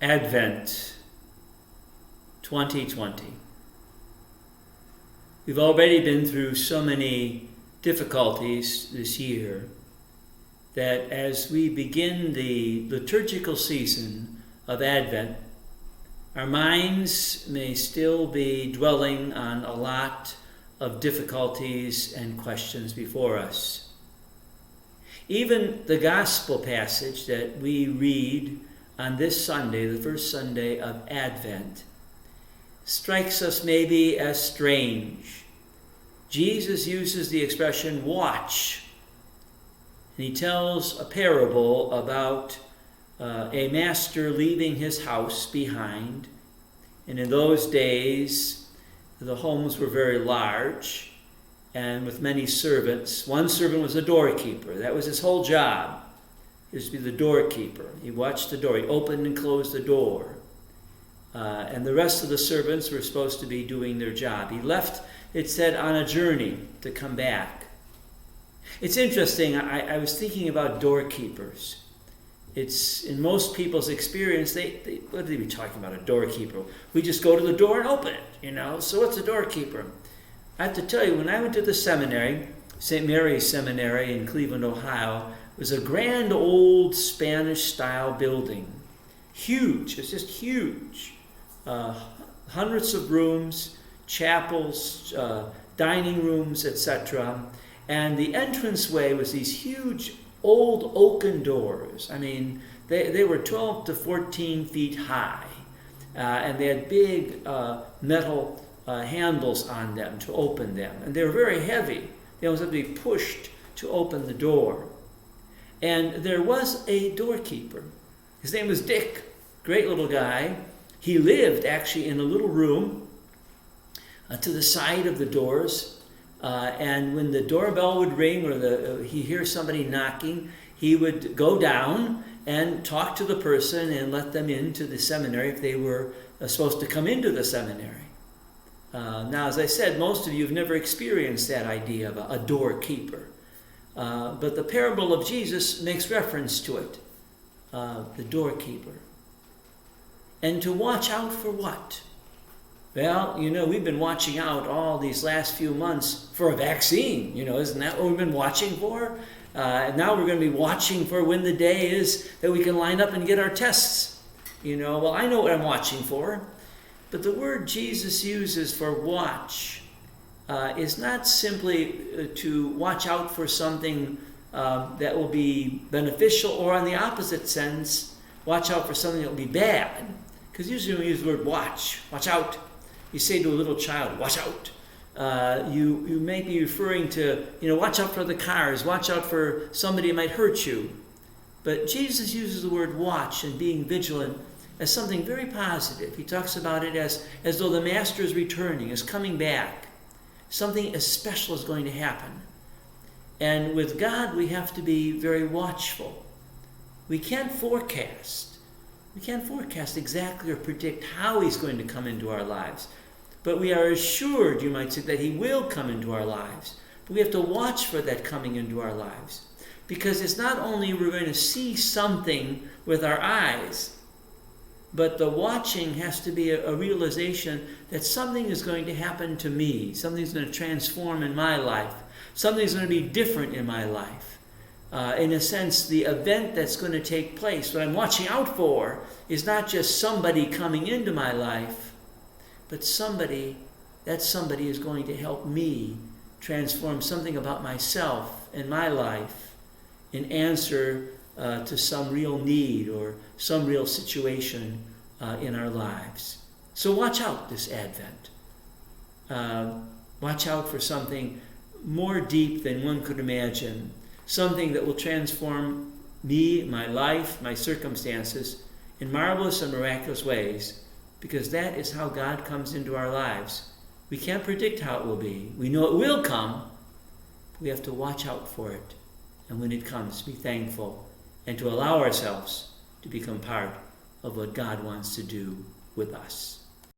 Advent 2020. We've already been through so many difficulties this year that as we begin the liturgical season of Advent, our minds may still be dwelling on a lot of difficulties and questions before us. Even the gospel passage that we read on this Sunday, the first Sunday of Advent, strikes us maybe as strange. Jesus uses the expression watch, and he tells a parable about a master leaving his house behind. And in those days, the homes were very large and with many servants. One servant was a doorkeeper. That was his whole job. He was to be the doorkeeper. He watched the door. He opened and closed the door. And the rest of the servants were supposed to be doing their job. He left, it said, on a journey to come back. It's interesting. I was thinking about doorkeepers. It's in most people's experience, what are they be talking about, a doorkeeper? We just go to the door and open it, So what's a doorkeeper? I have to tell you, when I went to the seminary, St. Mary's Seminary in Cleveland, Ohio, it was a grand old Spanish-style building. Huge. It's just huge. Hundreds of rooms, chapels, dining rooms, etc. And the entranceway was these huge old oaken doors. I mean, they were 12 to 14 feet high. And they had big metal handles on them to open them. And they were very heavy. They almost had to be pushed to open the door. And there was a doorkeeper. His name was Dick. Great little guy. He lived actually in a little room to the side of the doors. And when the doorbell would ring or he hears somebody knocking, he would go down and talk to the person and let them into the seminary if they were supposed to come into the seminary. Now, as I said, most of you have never experienced that idea of a doorkeeper. But the parable of Jesus makes reference to it, the doorkeeper. And to watch out for what? Well, we've been watching out all these last few months for a vaccine. Isn't that what we've been watching for? And now we're going to be watching for when the day is that we can line up and get our tests. Well, I know what I'm watching for. But the word Jesus uses for watch is not simply to watch out for something that will be beneficial, or on the opposite sense, watch out for something that will be bad. Because usually when we use the word watch out. You say to a little child, watch out. You may be referring to, watch out for the cars, watch out for somebody who might hurt you. But Jesus uses the word watch and being vigilant as something very positive. He talks about it as though the master is returning, is coming back. Something as special is going to happen. And with God, we have to be very watchful. We can't forecast. We can't forecast exactly or predict how he's going to come into our lives. But we are assured, you might say, that he will come into our lives. But we have to watch for that coming into our lives. Because it's not only we're going to see something with our eyes, but the watching has to be a realization that something is going to happen to me. Something's going to transform in my life. Something's going to be different in my life. In a sense, the event that's going to take place, what I'm watching out for, is not just somebody coming into my life, but that somebody is going to help me transform something about myself and my life in answer to some real need or some real situation in our lives. So watch out this Advent. Watch out for something more deep than one could imagine. Something that will transform me, my life, my circumstances in marvelous and miraculous ways, because that is how God comes into our lives. We can't predict how it will be. We know it will come. We have to watch out for it. And when it comes, be thankful and to allow ourselves to become part of what God wants to do with us.